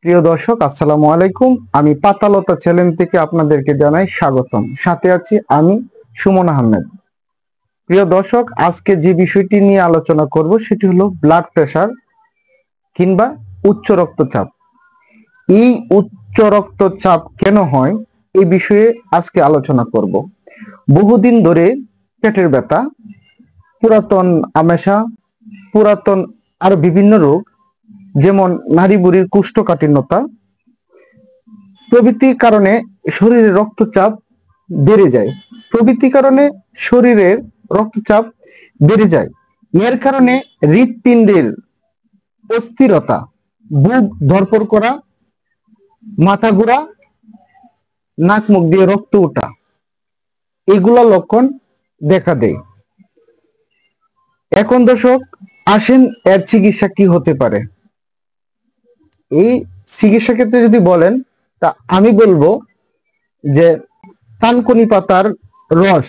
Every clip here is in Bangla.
প্রিয় দর্শক, আসসালামু আলাইকুম। আমি পাতালতা চ্যানেল থেকে আপনাদেরকে জানাই স্বাগতম। সাথে আছি আমি সুমন আহমেদ। প্রিয় দর্শক, আজকে যে বিষয়টি নিয়ে আলোচনা করব সেটি হলো ব্লাড প্রেশার কিংবা উচ্চ রক্তচাপ। এই উচ্চ রক্তচাপ কেন হয় এই বিষয়ে আজকে আলোচনা করব। বহুদিন ধরে পেটের ব্যথা, পুরাতন আমেশা, পুরাতন আরো বিভিন্ন রোগ যেমন নাড়ি বুড়ির কোষ্ঠকাঠিন্যতা প্রভৃতির কারণে শরীরের রক্তচাপ বেড়ে যায়। প্রভৃতির কারণে শরীরের রক্তচাপ বেড়ে যায়। এর কারণে হৃৎপিণ্ডের অস্থিরতা, বুক ধড়ফড় করা, মাথা ঘোরা, নাক মুখ দিয়ে রক্ত ওঠা, এগুলা লক্ষণ দেখা দেয়। এখন দর্শক আসেন, এর চিকিৎসা কি হতে পারে। এই চিকিৎসা ক্ষেত্রে যদি বলেন তা আমি বলবো যে থানকুনি পাতার রস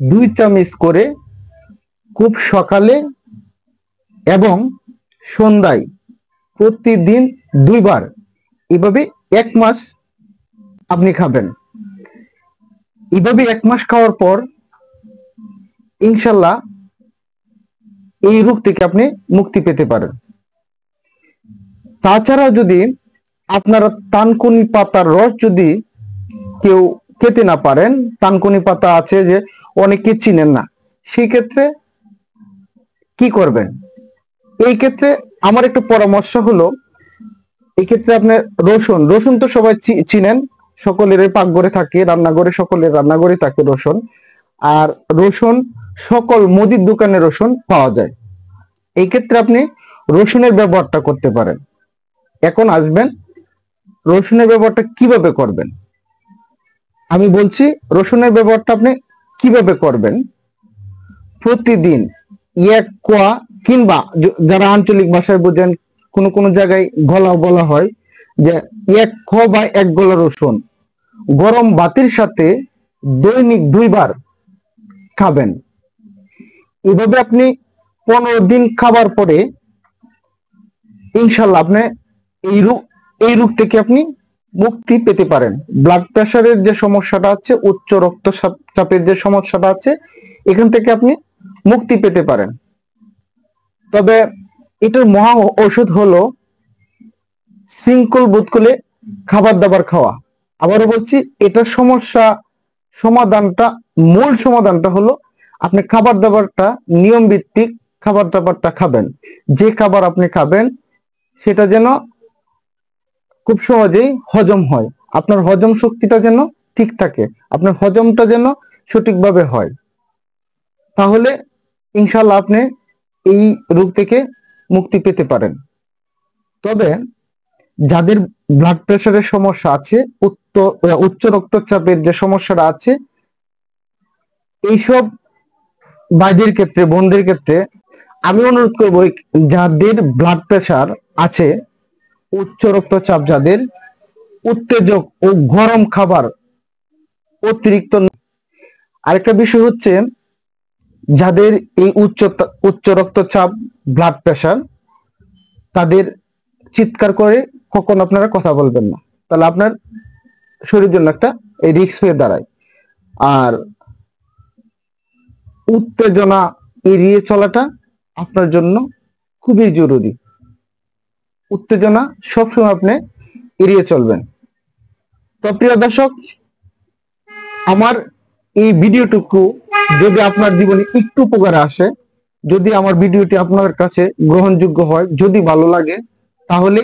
2 চামচ করে খুব সকালে এবং সন্ধ্যায় প্রতিদিন 2 বার, এভাবে 1 মাস আপনি খাবেন। এভাবে 1 মাস খাওয়ার পর ইনশাল্লাহ এই রোগ থেকে আপনি মুক্তি পেতে পারেন। তাছাড়া যদি আপনারা থানকুনি পাতার রস যদি কেউ খেতে না পারেন, থানকুনি পাতা আছে যে অনেকে চিনেন না, সেই ক্ষেত্রে কি করবেন? এই ক্ষেত্রে আমার একটা পরামর্শ হলো, এই ক্ষেত্রে আপনি রসুন তো সবাই চিনেন, সকলের পাকঘরে থাকে, রান্নাঘরে, সকলের রান্নাঘরে থাকে রসুন। আর রসুন সকল মুদির দোকানে রসুন পাওয়া যায়। এই ক্ষেত্রে আপনি রসুনের ব্যবহারটা করতে পারেন। এখন আসবেন রসুনের ব্যবহারটা কিভাবে করবেন। আমি বলছি রসুনের ব্যবহারটা আপনি কিভাবে করবেন। প্রতিদিন 1 কোয়া কিংবা যারা আঞ্চলিক ভাষায় বোঝেন, কোন কোন জায়গায় গলা বলা হয়, যে 1 খ বা 1 গলা রসুন গরম ভাতের সাথে দৈনিক 2 বার খাবেন। এভাবে আপনি 15 দিন খাবার পরে ইনশাল্লাহ আপনি এই রোগ থেকে আপনি মুক্তি পেতে পারেন। ব্লাড প্রেশারের যে সমস্যাটা আছে, উচ্চ রক্তচাপের যে সমস্যাটা আছে, এখান থেকে আপনি মুক্তি পেতে পারেন। তবে এটার মহা ঔষধ হলো শৃঙ্খল বোধ করে খাবার দাবার খাওয়া। আবারও বলছি, এটার মূল সমাধানটা হলো আপনি খাবার দাবারটা নিয়ম ভিত্তিক খাবার দাবারটা খাবেন। যে খাবার আপনি খাবেন সেটা যেন খুব সহজেই হজম হয়, আপনার হজম শক্তিটা যেন ঠিক থাকে, আপনার হজমটা যেন সঠিকভাবে হয়। তাহলে ইনশাল্লাহ আপনি এই রোগ থেকে মুক্তি পেতে পারেন। তবে যাদের ব্লাড প্রেশারের সমস্যা আছে, উচ্চ রক্তচাপের যে সমস্যাটা আছে, এইসব ভাইদের ক্ষেত্রে, বোনদের ক্ষেত্রে আমি অনুরোধ করব, যাদের ব্লাড প্রেশার আছে, উচ্চ রক্তচাপ, যাদের উত্তেজক ও গরম খাবার অতিরিক্ত। আরেকটা বিষয় হচ্ছে, যাদের এই উচ্চ রক্তচাপ, ব্লাড প্রেশার, তাদের চিৎকার করে কখন আপনারা কথা বলবেন না, তাহলে আপনার শরীরের জন্য একটা রিস্ক হয়ে দাঁড়ায়। আর উত্তেজনা এড়িয়ে চলাটা আপনার জন্য খুবই জরুরি। উত্তেজনা সবসময় আপনি এড়িয়ে চলবেন। তো প্রিয় দর্শক, আমার এই ভিডিওটুকু যদি আপনার জীবনে একটু উপকারে আসে, যদি আমার ভিডিওটি আপনার কাছে গ্রহণযোগ্য হয়, যদি ভালো লাগে, তাহলে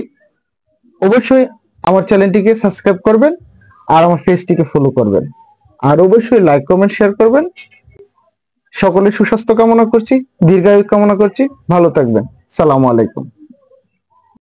অবশ্যই আমার চ্যানেলটিকে সাবস্ক্রাইব করবেন আর আমার পেজটিকে ফলো করবেন। আর অবশ্যই লাইক, কমেন্ট, শেয়ার করবেন। সকলে সুস্বাস্থ্য কামনা করছি, দীর্ঘায়ু কামনা করছি। ভালো থাকবেন। সালামু আলাইকুম।